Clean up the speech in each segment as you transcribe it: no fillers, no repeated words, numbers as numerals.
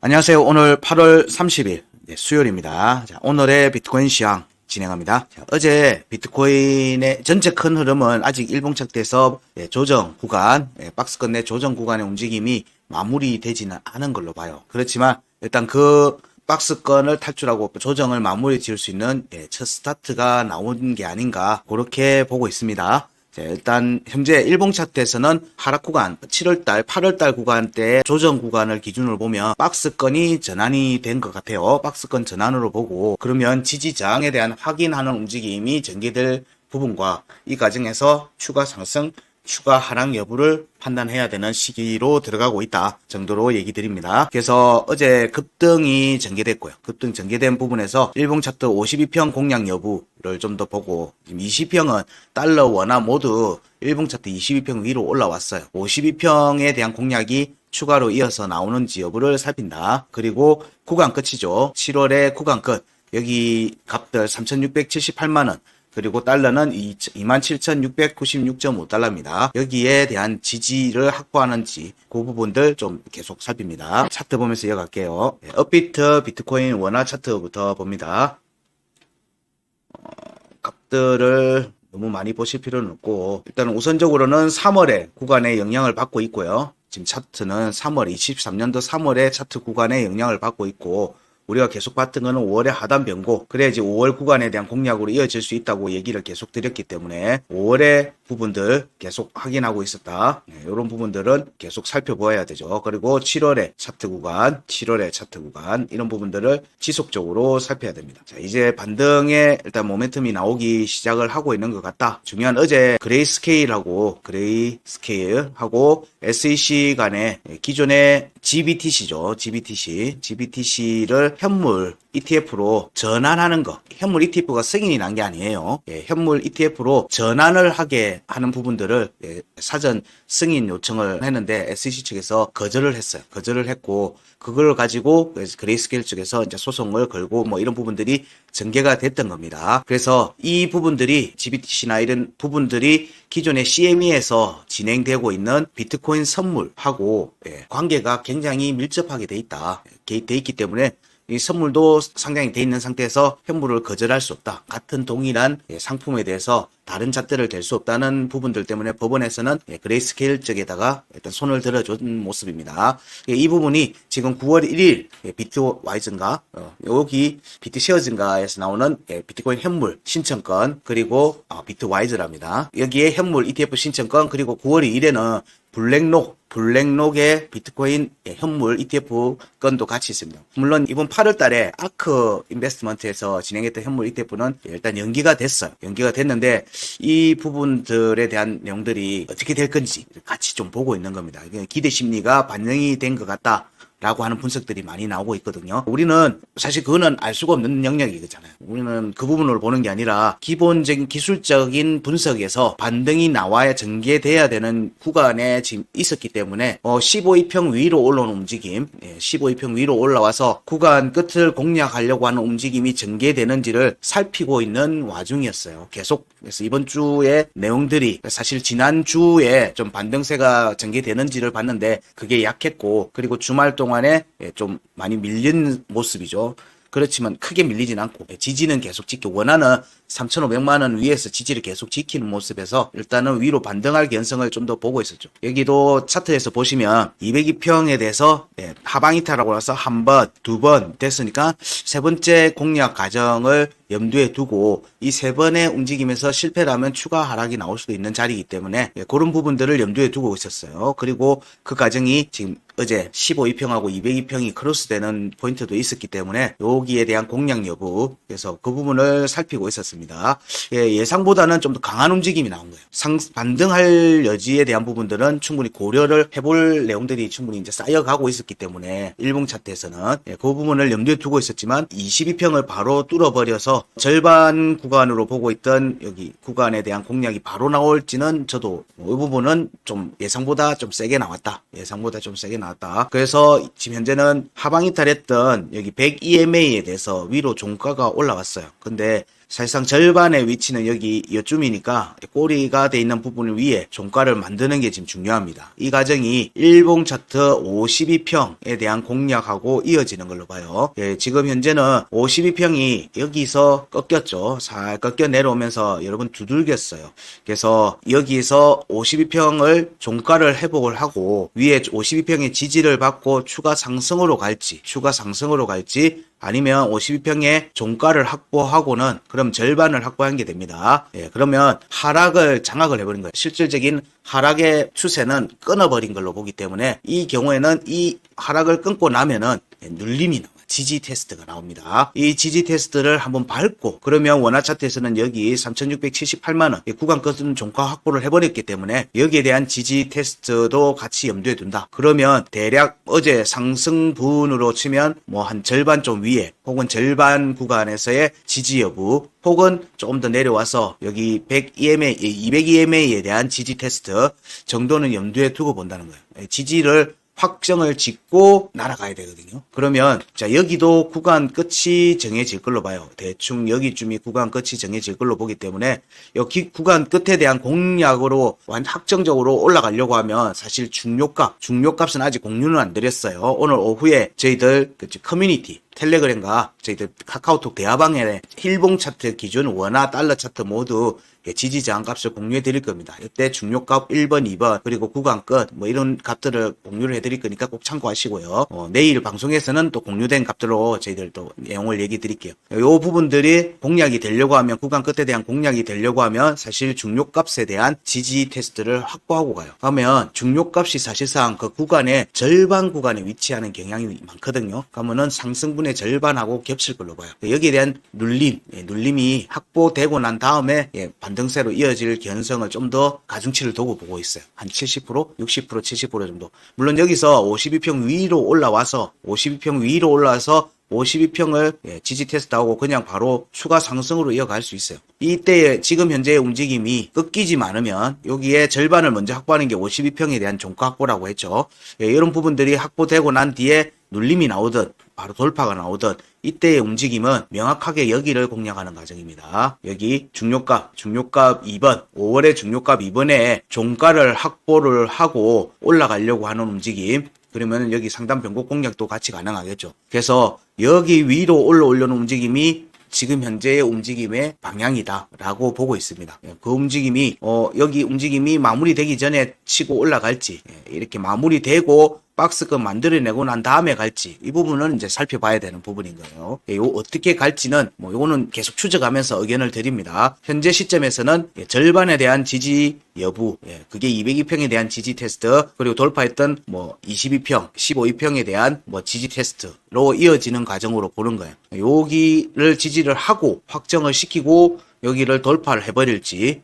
안녕하세요. 오늘 8월 30일 수요일입니다. 자, 오늘의 비트코인 시황 진행합니다. 자, 어제 비트코인의 전체 큰 흐름은 아직 일봉착돼서 조정 구간, 박스권 내 조정 구간의 움직임이 마무리되지는 않은 걸로 봐요. 그렇지만 일단 그 박스권을 탈출하고 조정을 마무리 지을 수 있는 첫 스타트가 나온 게 아닌가 그렇게 보고 있습니다. 자, 일단 현재 일봉 차트에서는 하락 구간 7월달 8월달 구간대 조정 구간을 기준으로 보면 박스권이 전환이 된 것 같아요. 박스권 전환으로 보고 그러면 지지 저항에 대한 확인하는 움직임이 전개될 부분과 이 과정에서 추가 상승 추가 하락 여부를 판단해야 되는 시기로 들어가고 있다 정도로 얘기 드립니다. 그래서 어제 급등이 전개됐고요. 급등 전개된 부분에서 일봉 차트 52평 공략 여부를 좀 더 보고 지금 20평은 달러 원화 모두 일봉 차트 22평 위로 올라왔어요. 52평에 대한 공략이 추가로 이어서 나오는지 여부를 살핀다. 그리고 구간 끝이죠. 7월의 구간 끝. 여기 값들 3,678만원. 그리고 달러는 27,696.5달러입니다. 여기에 대한 지지를 확보하는지 그 부분들 좀 계속 살핍니다. 차트 보면서 이어갈게요. 업비트 비트코인 원화 차트부터 봅니다. 값들을 너무 많이 보실 필요는 없고 일단 우선적으로는 3월에 구간에 영향을 받고 있고요. 지금 차트는 3월 23년도 3월에 차트 구간에 영향을 받고 있고 우리가 계속 봤던 거는 5월의 하단 변고 그래야지 5월 구간에 대한 공략으로 이어질 수 있다고 얘기를 계속 드렸기 때문에 5월의 부분들 계속 확인하고 있었다. 이런 부분들은 계속 살펴보아야 되죠. 그리고 7월의 차트 구간 이런 부분들을 지속적으로 살펴야 됩니다. 자, 이제 반등에 일단 모멘텀이 나오기 시작을 하고 있는 것 같다. 중요한 어제 그레이스케일하고 SEC 간에 기존의 GBTC죠. GBTC를 현물 ETF로 전환하는 거. 현물 ETF가 승인이 난 게 아니에요. 현물 ETF로 전환을 하게 하는 부분들을 사전 승인 요청을 했는데 SEC 측에서 거절을 했어요. 거절을 했고 그걸 가지고 그레이스케일 측에서 이제 소송을 걸고 뭐 이런 부분들이 전개가 됐던 겁니다. 그래서 이 부분들이 GBTC나 이런 부분들이 기존의 CME에서 진행되고 있는 비트코인 선물하고 관계가 굉장히 밀접하게 돼 있다. 돼 있기 때문에 이 선물도 상장이 돼 있는 상태에서 현물을 거절할 수 없다. 같은 동일한 상품에 대해서 다른 잣대를 댈 수 없다는 부분들 때문에 법원에서는 그레이스케일 쪽에다가 일단 손을 들어준 모습입니다. 이 부분이 지금 9월 1일 비트와이즈인가 여기 비트쉐어즈인가에서 나오는 비트코인 현물 신청권 그리고 비트와이즈랍니다. 여기에 현물 ETF 신청권 그리고 9월 2일에는 블랙록의 비트코인 현물 ETF 건도 같이 있습니다. 물론 이번 8월 달에 아크 인베스트먼트에서 진행했던 현물 ETF는 일단 연기가 됐어요. 연기가 됐는데 이 부분들에 대한 내용들이 어떻게 될 건지 같이 좀 보고 있는 겁니다. 기대 심리가 반영이 된 것 같다. 라고 하는 분석들이 많이 나오고 있거든요. 우리는 사실 그거는 알 수가 없는 영역이잖아요. 우리는 그 부분을 보는 게 아니라 기본적인 기술적인 분석에서 반등이 나와야 전개돼야 되는 구간에 지금 있었기 때문에 15이평 위로 올라오는 움직임 15이평 위로 올라와서 구간 끝을 공략하려고 하는 움직임이 전개되는지를 살피고 있는 와중이었어요. 계속 그래서 이번 주의 내용들이 사실 지난주에 좀 반등세가 전개되는지를 봤는데 그게 약했고 그리고 주말 동안에 좀 많이 밀린 모습이죠. 그렇지만 크게 밀리진 않고 지지는 계속 지키고 원하는 3,500만원 위에서 지지를 계속 지키는 모습에서 일단은 위로 반등할 개연성을 좀 더 보고 있었죠. 여기도 차트에서 보시면 202평에 대해서 하방 이탈하고 나서 한 번, 두 번 됐으니까 세 번째 공략 과정을 염두에 두고 이 세 번의 움직임에서 실패라면 추가 하락이 나올 수도 있는 자리이기 때문에 그런 부분들을 염두에 두고 있었어요. 그리고 그 과정이 지금 어제 15이평하고 202평이 크로스되는 포인트도 있었기 때문에 여기에 대한 공략 여부 그래서 그 부분을 살피고 있었습니다. 예상보다는 좀 더 강한 움직임이 나온 거예요. 반등할 여지에 대한 부분들은 충분히 고려를 해볼 내용들이 충분히 이제 쌓여가고 있었기 때문에 일봉 차트에서는 그 부분을 염두에 두고 있었지만 22평을 바로 뚫어버려서 절반 구간으로 보고 있던 여기 구간에 대한 공략이 바로 나올지는 저도 이 부분은 좀 예상보다 좀 세게 나왔다. 그래서 지금 현재는 하방 이탈했던 여기 100 EMA에 대해서 위로 종가가 올라왔어요. 근데 사실상 절반의 위치는 여기 이쯤이니까 꼬리가 돼 있는 부분 위에 종가를 만드는 게 지금 중요합니다. 이 과정이 일봉 차트 52평에 대한 공략하고 이어지는 걸로 봐요. 예, 지금 현재는 52평이 여기서 꺾였죠. 살 꺾여 내려오면서 여러분 두들겼어요. 그래서 여기서 52평을 종가를 회복을 하고 위에 52평의 지지를 받고 추가 상승으로 갈지 아니면 52평의 종가를 확보하고는 그럼 절반을 확보한 게 됩니다. 예, 그러면 하락을 장악을 해버린 거예요. 실질적인 하락의 추세는 끊어버린 걸로 보기 때문에 이 경우에는 이 하락을 끊고 나면은 눌림이 나와요. 지지 테스트가 나옵니다. 이 지지 테스트를 한번 밟고 그러면 원화 차트에서는 여기 3,678만원 구간 끝은 종가 확보를 해버렸기 때문에 여기에 대한 지지 테스트도 같이 염두에 둔다. 그러면 대략 어제 상승 부분으로 치면 뭐 한 절반 좀 위에 혹은 절반 구간에서의 지지 여부 혹은 조금 더 내려와서 여기 200EMA에 대한 지지 테스트 정도는 염두에 두고 본다는 거예요. 지지를 확정을 짓고 날아가야 되거든요. 그러면 자 여기도 구간 끝이 정해질 걸로 봐요. 대충 여기쯤이 구간 끝이 정해질 걸로 보기 때문에 여기 구간 끝에 대한 공략으로 확정적으로 올라가려고 하면 사실 중요값은 아직 공유는 안 드렸어요. 오늘 오후에 저희들 커뮤니티 텔레그램과 저희들 카카오톡 대화방에 일봉 차트 기준 원화 달러 차트 모두 지지 저항 값을 공유해 드릴 겁니다. 이때 중요값 1번, 2번 그리고 구간 끝 뭐 이런 값들을 공유를 해 드릴 거니까 꼭 참고하시고요. 내일 방송에서는 또 공유된 값들로 저희들 또 내용을 얘기 드릴게요. 요 부분들이 공략이 되려고 하면 구간 끝에 대한 공략이 되려고 하면 사실 중요값에 대한 지지 테스트를 확보하고 가요. 그러면 중요값이 사실상 그 구간의 절반 구간에 위치하는 경향이 많거든요. 그러면은 상승분의 절반하고 겹칠 걸로 봐요. 여기에 대한 눌림이 확보되고 난 다음에 반등세로 이어질 견성을 좀 더 가중치를 두고 보고 있어요. 한 70%, 60%, 70% 정도. 물론 여기서 52평 위로 올라와서 52평을 지지 테스트하고 그냥 바로 추가 상승으로 이어갈 수 있어요. 이때 지금 현재의 움직임이 꺾이지 않으면 여기에 절반을 먼저 확보하는 게 52평에 대한 종가 확보라고 했죠. 이런 부분들이 확보되고 난 뒤에 눌림이 나오든 바로 돌파가 나오든 이때의 움직임은 명확하게 여기를 공략하는 과정입니다. 여기 중요값 2번 5월의 중요값 2번에 종가를 확보를 하고 올라가려고 하는 움직임 그러면 여기 상단 변곡 공략도 같이 가능하겠죠. 그래서 여기 위로 올라오려는 움직임이 지금 현재의 움직임의 방향이다라고 보고 있습니다. 그 움직임이 여기 움직임이 마무리되기 전에 치고 올라갈지 이렇게 마무리되고 박스권 만들어내고 난 다음에 갈지 이 부분은 이제 살펴봐야 되는 부분인 거예요. 요 어떻게 갈지는 뭐 요거는 계속 추적하면서 의견을 드립니다. 현재 시점에서는 절반에 대한 지지 여부, 그게 202평에 대한 지지 테스트 그리고 돌파했던 뭐 22평, 15평에 대한 뭐 지지 테스트로 이어지는 과정으로 보는 거예요. 여기를 지지를 하고 확정을 시키고 여기를 돌파를 해버릴지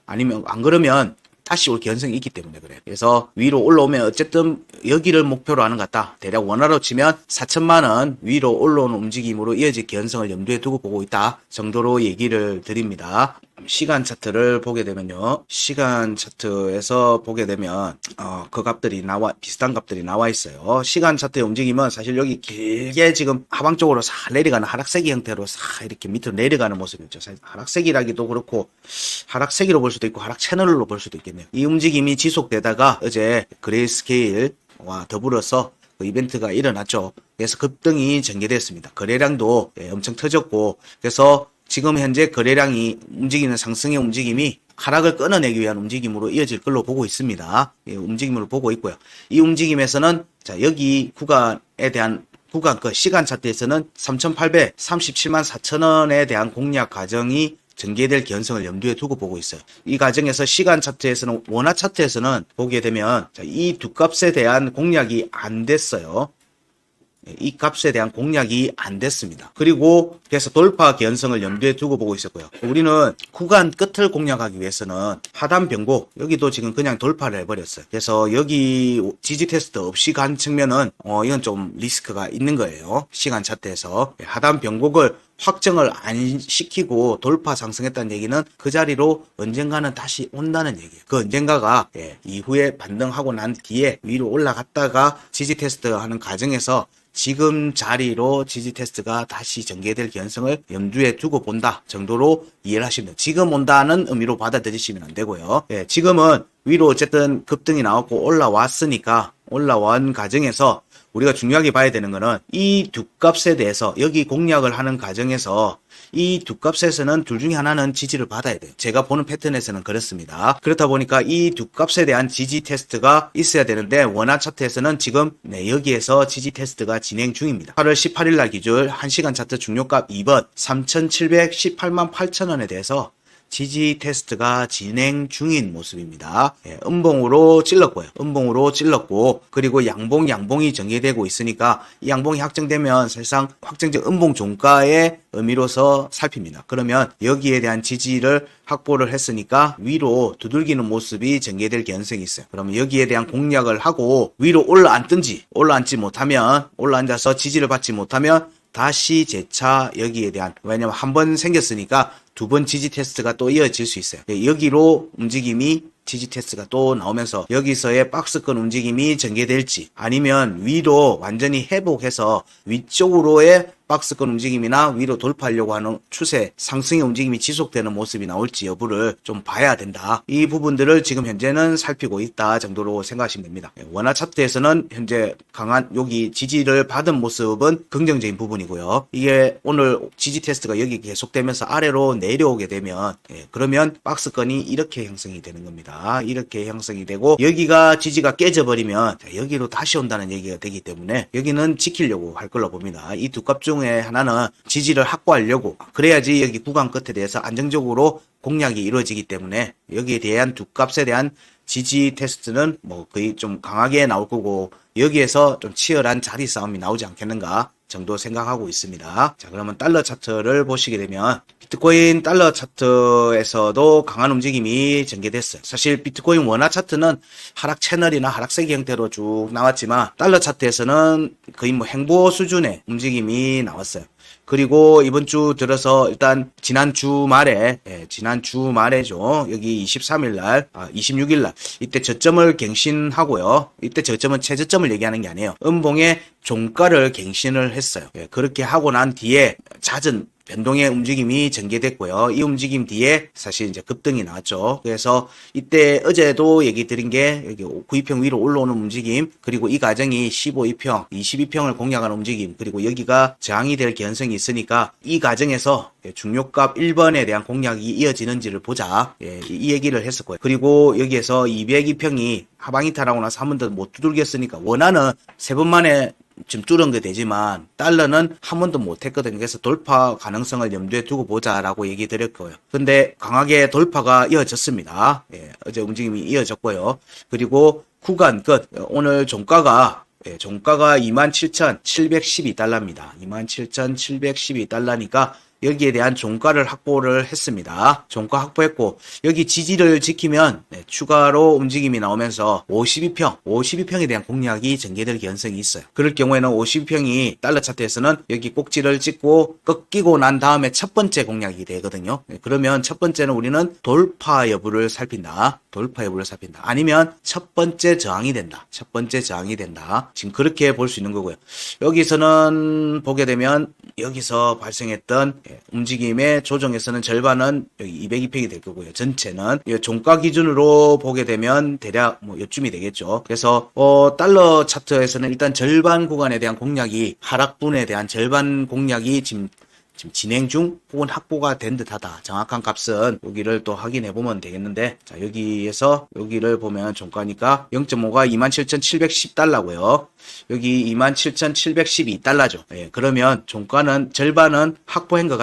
아니면 안 그러면 다시 올 개연성이 있기 때문에 그래요. 그래서 위로 올라오면 어쨌든 여기를 목표로 하는 것 같다. 대략 원화로 치면 4천만원 위로 올라오는 움직임으로 이어질 개연성을 염두에 두고 보고 있다 정도로 얘기를 드립니다. 시간 차트를 보게 되면요. 시간 차트에서 보게 되면 그 값들이 비슷한 값들이 나와 있어요. 시간 차트의 움직임은 사실 여기 길게 지금 하방 쪽으로 싹 내려가는 하락세기 형태로 싹 이렇게 밑으로 내려가는 모습이죠. 사실 하락세기라기도 그렇고 하락세기로 볼 수도 있고 하락 채널로 볼 수도 있겠네요. 이 움직임이 지속되다가 어제 그레이스케일과 더불어서 그 이벤트가 일어났죠. 그래서 급등이 전개됐습니다. 거래량도 엄청 터졌고 그래서 지금 현재 거래량이 움직이는 상승의 움직임이 하락을 끊어내기 위한 움직임으로 이어질 걸로 보고 있습니다. 움직임으로 보고 있고요. 이 움직임에서는 자 여기 구간에 대한 구간 그 시간 차트에서는 3,837만 4천원에 대한 공략 과정이 전개될 개연성을 염두에 두고 보고 있어요. 이 과정에서 시간 차트에서는 원화 차트에서는 보게 되면 이 두 값에 대한 공략이 안 됐어요. 이 값에 대한 공략이 안 됐습니다. 그리고 그래서 돌파 개연성을 염두에 두고 보고 있었고요. 우리는 구간 끝을 공략하기 위해서는 하단 변곡 여기도 지금 그냥 돌파를 해버렸어요. 그래서 여기 지지 테스트 없이 간 측면은 이건 좀 리스크가 있는 거예요. 시간 차트에서 하단 변곡을 확정을 안 시키고 돌파 상승했다는 얘기는 그 자리로 언젠가는 다시 온다는 얘기예요. 그 언젠가가 이후에 반등하고 난 뒤에 위로 올라갔다가 지지 테스트 하는 과정에서 지금 자리로 지지 테스트가 다시 전개될 개연성을 염두에 두고 본다 정도로 이해를 하시면 돼요. 지금 온다는 의미로 받아들이시면 안 되고요. 지금은 위로 어쨌든 급등이 나왔고 올라왔으니까 올라온 과정에서 우리가 중요하게 봐야 되는 거는 이 두 값에 대해서 여기 공략을 하는 과정에서 이 두 값에서는 둘 중에 하나는 지지를 받아야 돼요. 제가 보는 패턴에서는 그렇습니다. 그렇다 보니까 이 두 값에 대한 지지 테스트가 있어야 되는데 원화 차트에서는 지금 여기에서 지지 테스트가 진행 중입니다. 8월 18일 날 기준 1시간 차트 중요값 2번 3,718만 8천원에 대해서 지지 테스트가 진행 중인 모습입니다. 음봉으로 찔렀고요. 음봉으로 찔렀고 그리고 양봉이 전개되고 있으니까 이 양봉이 확정되면 사실상 확정적 음봉 종가의 의미로서 살핍니다. 그러면 여기에 대한 지지를 확보를 했으니까 위로 두들기는 모습이 전개될 개연성이 있어요. 그러면 여기에 대한 공략을 하고 위로 올라앉지 못하면 올라앉아서 지지를 받지 못하면 다시 재차 여기에 대한 왜냐면 한 번 생겼으니까 두 번 지지 테스트가 또 이어질 수 있어요. 여기로 움직임이 지지 테스트가 또 나오면서 여기서의 박스권 움직임이 전개될지 아니면 위로 완전히 회복해서 위쪽으로의 박스권 움직임이나 위로 돌파하려고 하는 추세 상승의 움직임이 지속되는 모습이 나올지 여부를 좀 봐야 된다. 이 부분들을 지금 현재는 살피고 있다 정도로 생각하시면 됩니다. 원화 차트에서는 현재 강한 여기 지지를 받은 모습은 긍정적인 부분이고요. 이게 오늘 지지 테스트가 여기 계속되면서 아래로 내려오게 되면 그러면 박스권이 이렇게 형성이 되는 겁니다. 이렇게 형성이 되고 여기가 지지가 깨져버리면 여기로 다시 온다는 얘기가 되기 때문에 여기는 지키려고 할 걸로 봅니다. 이 두 값 중에 하나는 지지를 확보하려고 그래야지 여기 구간 끝에 대해서 안정적으로 공략이 이루어지기 때문에 여기에 대한 두 값에 대한 지지 테스트는 뭐 거의 좀 강하게 나올 거고 여기에서 좀 치열한 자리 싸움이 나오지 않겠는가 정도 생각하고 있습니다. 자, 그러면 달러 차트를 보시게 되면 비트코인 달러 차트에서도 강한 움직임이 전개됐어요. 사실 비트코인 원화 차트는 하락 채널이나 하락세기 형태로 쭉 나왔지만 달러 차트에서는 거의 뭐 행보 수준의 움직임이 나왔어요. 그리고 이번 주 들어서 일단 지난 주말에죠. 여기 26일 날 이때 저점을 갱신하고요. 이때 저점은 최저점을 얘기하는 게 아니에요. 음봉의 종가를 갱신을 했어요. 그렇게 하고 난 뒤에 잦은 변동의 움직임이 전개됐고요. 이 움직임 뒤에 사실 이제 급등이 나왔죠. 그래서 이때 어제도 얘기 드린 게 여기 920평 위로 올라오는 움직임, 그리고 이 과정이 1520평, 22평을 공략하는 움직임, 그리고 여기가 저항이 될 개연성이 있으니까 이 과정에서 중요값 1번에 대한 공략이 이어지는지를 보자. 이 얘기를 했었고요. 그리고 여기에서 202평이 하방 이탈하고 나서 한 번 더 못 두들겼으니까 원화는 3번 만에 지금 뚫은 게 되지만 달러는 한 번도 못했거든요. 그래서 돌파 가능성을 염두에 두고 보자라고 얘기 드렸고요. 근데 강하게 돌파가 이어졌습니다. 어제 움직임이 이어졌고요. 그리고 구간 끝 오늘 종가가 27,712달러입니다. 27,712달러니까 여기에 대한 종가를 확보를 했습니다. 종가 확보했고 여기 지지를 지키면 추가로 움직임이 나오면서 52평에 대한 공략이 전개될 개연성이 있어요. 그럴 경우에는 52평이 달러 차트에서는 여기 꼭지를 찍고 꺾이고 난 다음에 첫 번째 공략이 되거든요. 그러면 첫 번째는 우리는 돌파 여부를 살핀다. 아니면 첫 번째 저항이 된다. 지금 그렇게 볼 수 있는 거고요. 여기서는 보게 되면 여기서 발생했던 움직임의 조정에서는 절반은 여기 202평이 될 거고요. 전체는 종가 기준으로 보게 되면 대략 뭐 요쯤이 되겠죠. 그래서 달러 차트에서는 일단 절반 구간에 대한 공략이 하락분에 대한 절반 공략이 지금 진행 중 혹은 확보가 된 듯하다. 정확한 값은 여기를 또 확인해 보면 되겠는데, 자, 여기에서 여기를 보면 종가니까 0.5가 27,710달러고요. 여기 27,712달러죠. 그러면 종가는 절반은 확보한 것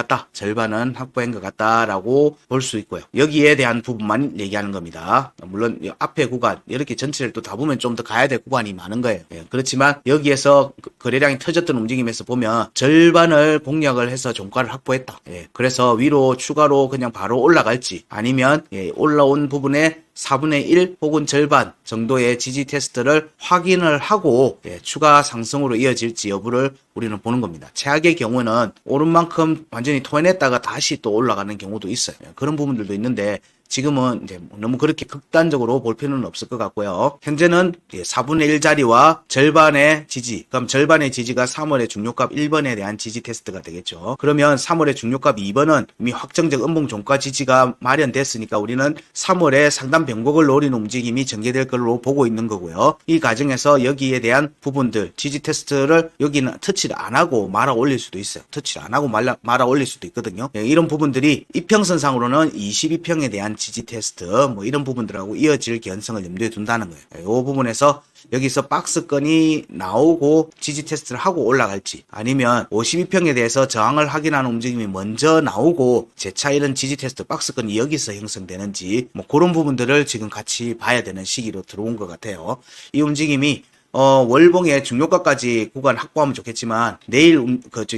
같다라고 볼 수 있고요. 여기에 대한 부분만 얘기하는 겁니다. 물론 앞에 구간 이렇게 전체를 또 다 보면 좀 더 가야 될 구간이 많은 거예요. 그렇지만 여기에서 거래량이 터졌던 움직임에서 보면 절반을 공략을 해서 종가를 확보했다. 예, 그래서 위로 추가로 그냥 바로 올라갈지 아니면 올라온 부분에 4분의 1 혹은 절반 정도의 지지 테스트를 확인을 하고 추가 상승으로 이어질지 여부를 우리는 보는 겁니다. 최악의 경우는 오른 만큼 완전히 토해냈다가 다시 또 올라가는 경우도 있어요. 그런 부분들도 있는데 지금은 이제 너무 그렇게 극단적으로 볼 필요는 없을 것 같고요. 현재는 4분의 1 자리와 절반의 지지, 그럼 절반의 지지가 3월의 중요값 1번에 대한 지지 테스트가 되겠죠. 그러면 3월의 중요값 2번은 이미 확정적 음봉 종가 지지가 마련됐으니까 우리는 3월에 상단 변곡을 노리는 움직임이 전개될 걸로 보고 있는 거고요. 이 과정에서 여기에 대한 부분들 지지 테스트를 여기는 터치를 안 하고 말아 올릴 수도 있어요. 터치를 안 하고 말아 올릴 수도 있거든요. 이런 부분들이 이평선상으로는 22평에 대한 지지 테스트 뭐 이런 부분들하고 이어질 개연성을 염두에 둔다는 거예요. 이 부분에서 여기서 박스권이 나오고 지지 테스트를 하고 올라갈지 아니면 52평에 대해서 저항을 확인하는 움직임이 먼저 나오고 재차 이런 지지 테스트 박스권이 여기서 형성되는지 뭐 그런 부분들을 지금 같이 봐야 되는 시기로 들어온 것 같아요. 이 움직임이 월봉의 중요가까지 구간 확보하면 좋겠지만 내일 9월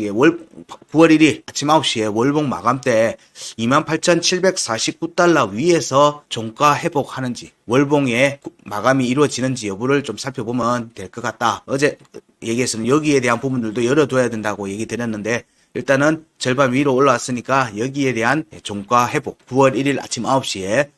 1일 아침 9시에 월봉 마감 때 28,749달러 위에서 종가 회복하는지 월봉의 마감이 이루어지는지 여부를 좀 살펴보면 될 것 같다. 어제 얘기했으면 여기에 대한 부분들도 열어둬야 된다고 얘기 드렸는데 일단은 절반 위로 올라왔으니까 여기에 대한 종가 회복 9월 1일 아침 9시에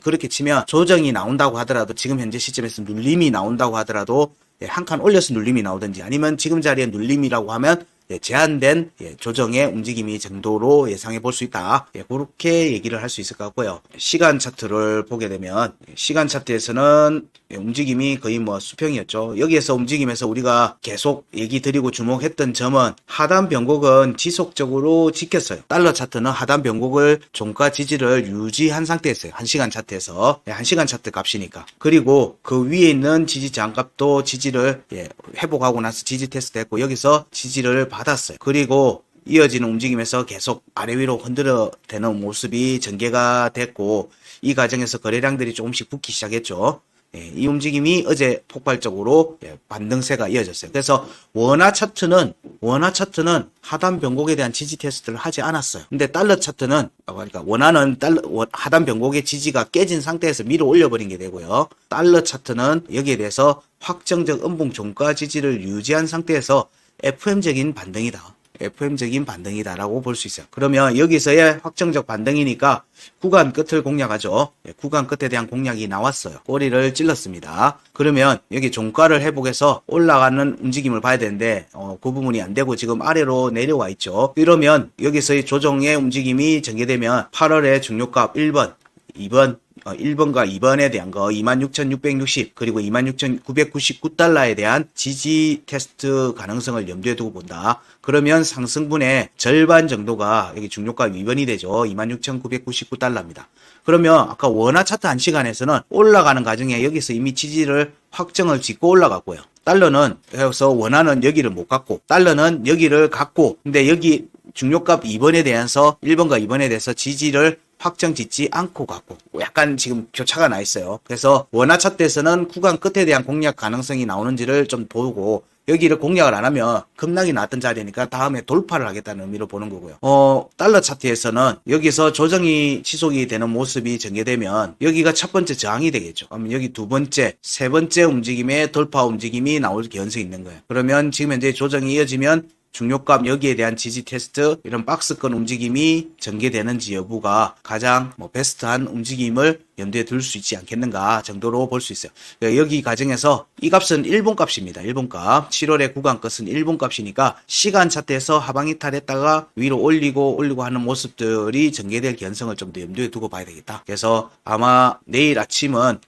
그렇게 치면 조정이 나온다고 하더라도 지금 현재 시점에서 눌림이 나온다고 하더라도 한 칸 올려서 눌림이 나오든지 아니면 지금 자리에 눌림이라고 하면 제한된 조정의 움직임이 정도로 예상해 볼 수 있다. 그렇게 얘기를 할 수 있을 것 같고요. 시간 차트를 보게 되면 시간 차트에서는 움직임이 거의 뭐 수평이었죠. 여기에서 움직임에서 우리가 계속 얘기 드리고 주목했던 점은 하단 변곡은 지속적으로 지켰어요. 달러 차트는 하단 변곡을 종가 지지를 유지한 상태였어요. 1시간 차트에서 1시간 차트 값이니까. 그리고 그 위에 있는 지지 저항값도 지지를 회복하고 나서 지지 테스트 했고 여기서 지지를 받았어요. 그리고 이어지는 움직임에서 계속 아래 위로 흔들어대는 모습이 전개가 됐고 이 과정에서 거래량들이 조금씩 붙기 시작했죠. 이 움직임이 어제 폭발적으로 반등세가 이어졌어요. 그래서 원화 차트는 하단 변곡에 대한 지지 테스트를 하지 않았어요. 근데 달러 차트는 그러니까 원화는 하단 변곡의 지지가 깨진 상태에서 밀어 올려버린 게 되고요. 달러 차트는 여기에 대해서 확정적 음봉 종가 지지를 유지한 상태에서 FM적인 반등이다라고 볼 수 있어요. 그러면 여기서의 확정적 반등이니까 구간 끝을 공략하죠. 구간 끝에 대한 공략이 나왔어요. 꼬리를 찔렀습니다. 그러면 여기 종가를 회복해서 올라가는 움직임을 봐야 되는데 그 부분이 안 되고 지금 아래로 내려와 있죠. 이러면 여기서의 조정의 움직임이 전개되면 8월의 중요값 1번, 2번 1번과 2번에 대한 거 26,660 그리고 26,999달러에 대한 지지 테스트 가능성을 염두에 두고 본다. 그러면 상승분의 절반 정도가 여기 중요가 2번이 되죠. 26,999달러입니다. 그러면 아까 원화 차트 1시간에서는 올라가는 과정에 여기서 이미 지지를 확정을 짓고 올라갔고요. 달러는 그래서 원화는 여기를 못 갔고 달러는 여기를 갔고 근데 여기 중요값 2번에 대해서 1번과 2번에 대해서 지지를 확정 짓지 않고 갔고 약간 지금 교차가 나 있어요. 그래서 원화 차트에서는 구간 끝에 대한 공략 가능성이 나오는지를 좀 보고 여기를 공략을 안 하면 급락이 나왔던 자리니까 다음에 돌파를 하겠다는 의미로 보는 거고요. 달러 차트에서는 여기서 조정이 지속이 되는 모습이 전개되면 여기가 첫 번째 저항이 되겠죠. 그러면 여기 두 번째, 세 번째 움직임의 돌파 움직임이 나올 개연성이 있는 거예요. 그러면 지금 현재 조정이 이어지면 중요값 여기에 대한 지지 테스트 이런 박스권 움직임이 전개되는지 여부가 가장 베스트한 움직임을 염두에 둘 수 있지 않겠는가 정도로 볼 수 있어요. 여기 과정에서 이 값은 일본 값입니다. 일본 값 7월의 구간 것은 일본 값이니까 시간 차트에서 하방 이탈했다가 위로 올리고 하는 모습들이 전개될 개연성을 좀 더 염두에 두고 봐야 되겠다. 그래서 아마 내일 아침은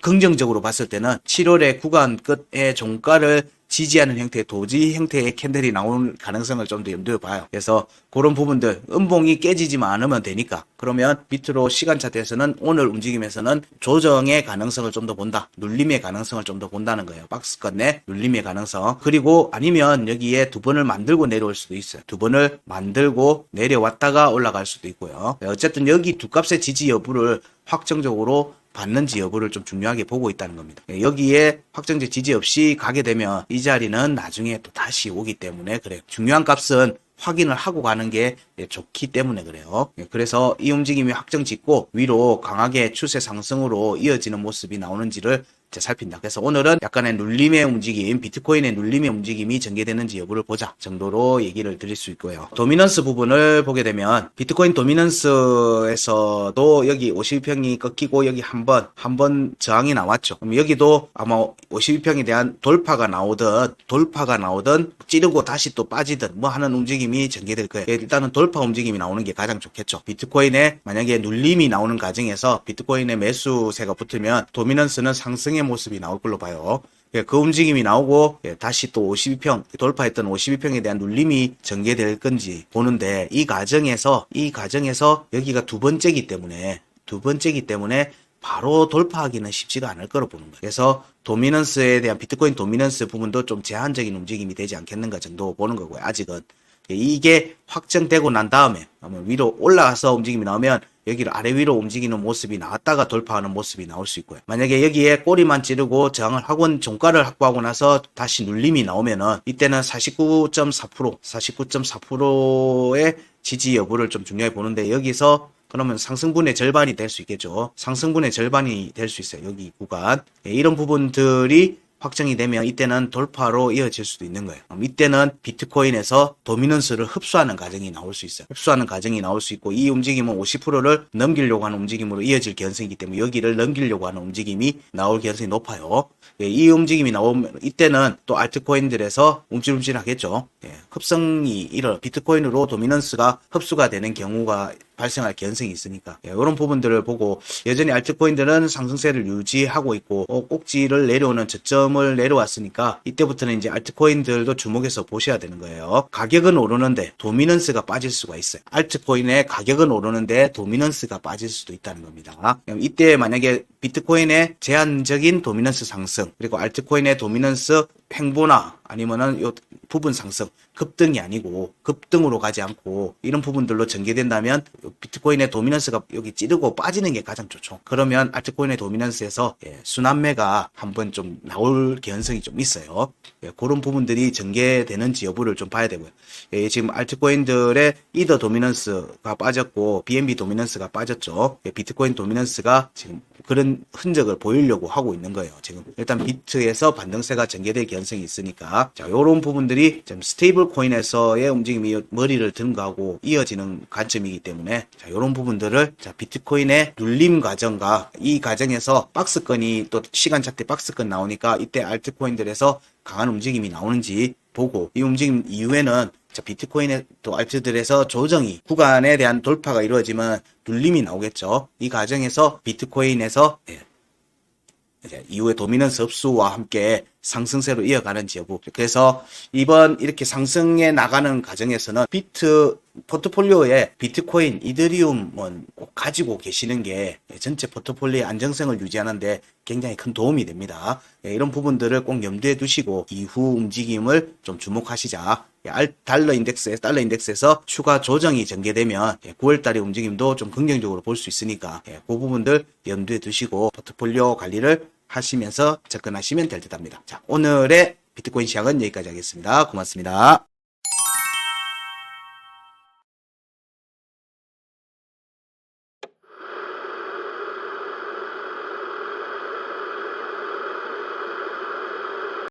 긍정적으로 봤을 때는 7월의 구간 끝의 종가를 지지하는 형태의 도지 형태의 캔들이 나올 가능성을 좀 더 염두에 봐요. 그래서 그런 부분들 음봉이 깨지지만 않으면 되니까 그러면 밑으로 시간 차트에서는 오늘 움직임에서는 조정의 가능성을 좀 더 본다. 눌림의 가능성을 좀 더 본다는 거예요. 박스권 내 눌림의 가능성. 그리고 아니면 여기에 두 번을 만들고 내려올 수도 있어요. 두 번을 만들고 내려왔다가 올라갈 수도 있고요. 어쨌든 여기 두 값의 지지 여부를 확정적으로 받는지 여부를 좀 중요하게 보고 있다는 겁니다. 여기에 확정적 지지 없이 가게 되면 이 자리는 나중에 또 다시 오기 때문에 그래요. 중요한 값은 확인을 하고 가는 게 좋기 때문에 그래요. 그래서 이 움직임이 확정 짓고 위로 강하게 추세 상승으로 이어지는 모습이 나오는지를 살핀다. 그래서 오늘은 약간의 눌림의 움직임, 비트코인의 눌림의 움직임이 전개되는지 여부를 보자 정도로 얘기를 드릴 수 있고요. 도미넌스 부분을 보게 되면 비트코인 도미넌스에서도 여기 52평이 꺾이고 여기 한 번 저항이 나왔죠. 그럼 여기도 아마 52평에 대한 돌파가 나오든 찌르고 다시 또 빠지든 뭐 하는 움직임이 전개될 거예요. 일단은 돌파 움직임이 나오는 게 가장 좋겠죠. 비트코인에 만약에 눌림이 나오는 과정에서 비트코인의 매수세가 붙으면 도미넌스는 상승의 모습이 나올 걸로 봐요. 그 움직임이 나오고 다시 또 52평 돌파했던 52평에 대한 눌림이 전개될 건지 보는데 이 과정에서 여기가 두 번째기 때문에 바로 돌파하기는 쉽지가 않을 거로 보는 거예요. 그래서 도미넌스에 대한 비트코인 도미넌스 부분도 좀 제한적인 움직임이 되지 않겠는가 정도 보는 거고요. 아직은 이게 확정되고 난 다음에 위로 올라가서 움직임이 나오면 여기를 아래 위로 움직이는 모습이 나왔다가 돌파하는 모습이 나올 수 있고요. 만약에 여기에 꼬리만 찌르고 저항을 하고 종가를 확보하고 나서 다시 눌림이 나오면은 이때는 49.4%의 지지 여부를 좀 중요하게 보는데 여기서 그러면 상승분의 절반이 될 수 있겠죠. 상승분의 절반이 될 수 있어요. 여기 구간. 이런 부분들이 확정이 되면 이때는 돌파로 이어질 수도 있는 거예요. 이때는 비트코인에서 도미넌스를 흡수하는 과정이 나올 수 있어요. 흡수하는 과정이 나올 수 있고 이 움직임은 50%를 넘기려고 하는 움직임으로 이어질 개연성이기 때문에 여기를 넘기려고 하는 움직임이 나올 개연성이 높아요. 이 움직임이 나오면 이때는 또 알트코인들에서 움찔움찔 하겠죠. 흡성이 비트코인으로 도미넌스가 흡수가 되는 경우가 발생할 개연성이 있으니까 이런 부분들을 보고 여전히 알트코인들은 상승세를 유지하고 있고 꼭지를 내려오는 저점을 내려왔으니까 이때부터는 이제 알트코인들도 주목해서 보셔야 되는 거예요. 가격은 오르는데 도미넌스가 빠질 수가 있어요. 알트코인의 가격은 오르는데 도미넌스가 빠질 수도 있다는 겁니다. 이때 만약에 비트코인의 제한적인 도미넌스 상승 그리고 알트코인의 도미넌스 횡보나 아니면은 요 부분 상승 급등이 아니고 급등으로 가지 않고 이런 부분들로 전개된다면 비트코인의 도미넌스가 여기 찌르고 빠지는 게 가장 좋죠. 그러면 알트코인의 도미넌스에서 순환매가 한번 좀 나올 개연성이 좀 있어요. 그런 부분들이 전개되는지 여부를 좀 봐야 되고요. 지금 알트코인들의 이더 도미넌스가 빠졌고 BNB 도미넌스가 빠졌죠. 비트코인 도미넌스가 지금 그런 흔적을 보이려고 하고 있는 거예요. 지금 일단 비트에서 반등세가 전개될 개연성이 있으니까 자, 요런 부분들이 좀 스테이블 코인에서의 움직임이 머리를 든 거하고 이어지는 관점이기 때문에 자, 요런 부분들을 자, 비트코인의 눌림 과정과 이 과정에서 박스권이 또 시간 차트 박스권 나오니까 이때 알트코인들에서 강한 움직임이 나오는지 보고 이 움직임 이후에는 자, 비트코인의 또 알트들에서 조정이 구간에 대한 돌파가 이루어지면 눌림이 나오겠죠. 이 과정에서 비트코인에서 이제 이후에 도미넌스 흡수와 함께 상승세로 이어가는지 여부. 그래서 이번 이렇게 상승해 나가는 과정에서는 포트폴리오에 비트코인, 이더리움은 꼭 가지고 계시는 게 전체 포트폴리오의 안정성을 유지하는데 굉장히 큰 도움이 됩니다. 이런 부분들을 꼭 염두에 두시고 이후 움직임을 좀 주목하시자. 달러 인덱스에서 추가 조정이 전개되면 9월달의 움직임도 좀 긍정적으로 볼 수 있으니까 그 부분들 염두에 두시고 포트폴리오 관리를 하시면서 접근하시면 될 듯합니다. 자, 오늘의 비트코인 시황은 여기까지 하겠습니다. 고맙습니다.